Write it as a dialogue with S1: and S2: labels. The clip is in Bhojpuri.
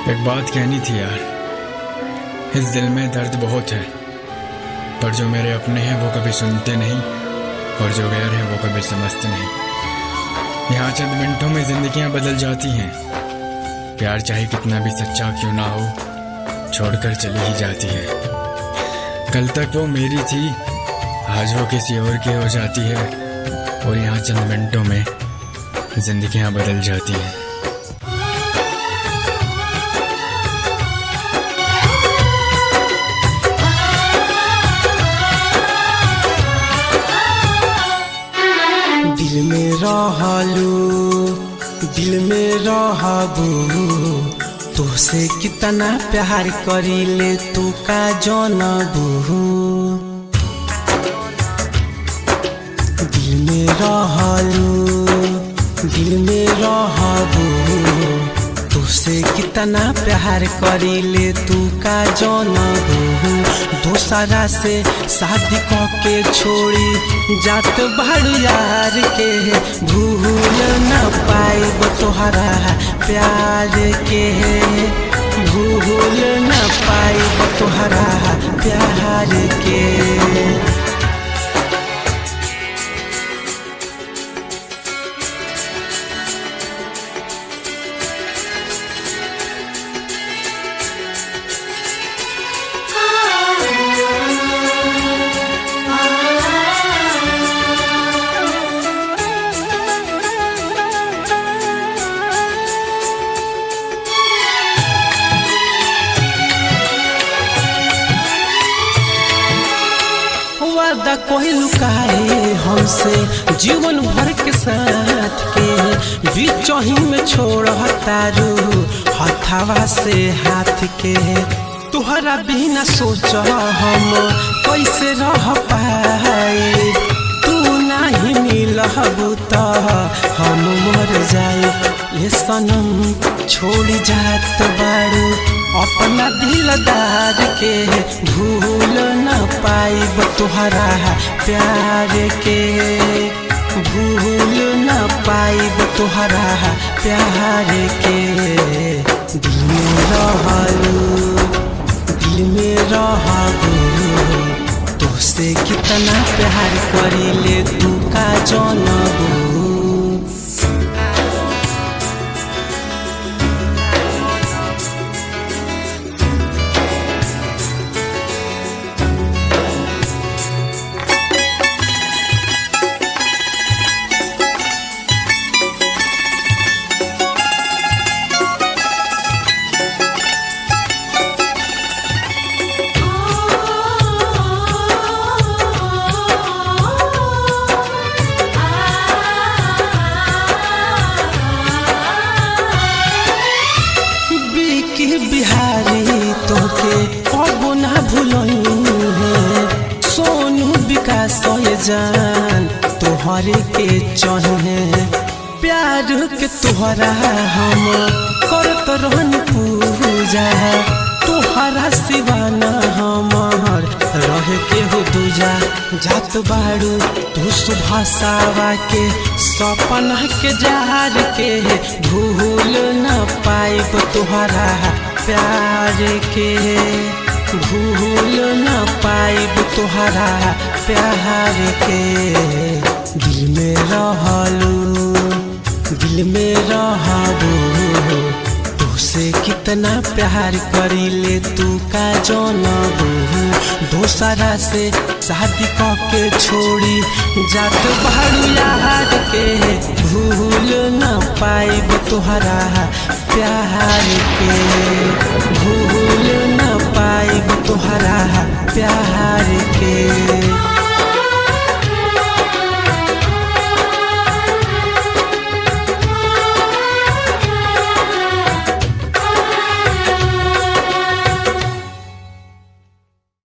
S1: एक बात कहनी थी यार, इस दिल में दर्द बहुत है, पर जो मेरे अपने हैं वो कभी सुनते नहीं और जो गैर हैं वो कभी समझते नहीं। यहाँ चंद मिनटों में जिंदगियां बदल जाती हैं, प्यार चाहे कितना भी सच्चा क्यों ना हो छोड़कर चली ही जाती है। कल तक वो मेरी थी, आज वो किसी और की हो जाती है, और यहाँ चंद मिनटों में जिंदगियां बदल जाती हैं।
S2: दिल में रहलू, दिल में रहबू, तुझसे कितना प्यार करीले तू का जानबू। दिल में रहलू, दिल में रहबू, तुझसे कितना प्यार करीले तू का जानबू। दूसरा से शादी के छोड़ी जात बाड़ू यार के, भूल न पाइब तोहरा प्यार के, भूल न पाइब तोहरा प्यार के। वादा कोई लुकाए हमसे जीवन भर के साथ के, बीचों ही में छोड़ तारू हथावा से हाथ के। तुहरा बिना सोच हम कैसे रह पाए, तू नहीं मिलबू तो हम मर जाए। ये सनम छोड़ी जात बाड़ू अपना दिलदार के, भूल न पाइब तोहरा प्यार के, भूल न पाइब तोहरा प्यार के। दिल में रहलू, दिल में रहबू, तुझसे कितना प्यार करीले तू का जानबू। बिहारी तोके कबो ना भूलई है, सोनू विकास जान तोहरे के चाहे। प्यार के तोहरा हम करत रहन पूजा, तोहरा सिवाना हमार रह के हो दूजा। जात बाड़ू तू सुभाषावा के सपना के जार के, भूल न पाइब तोहरा प्यार के, भूल न पाइब तोहरा प्यार के। दिल में रहलू, दिल में रहबू, तुझसे कितना प्यार करीले तू का जानबू। दूसरा से शादी के छोड़ी जात बाड़ू यार के, भूल न पाइब तोहरा प्यार के, भूल न पाइब तोहरा प्यार के।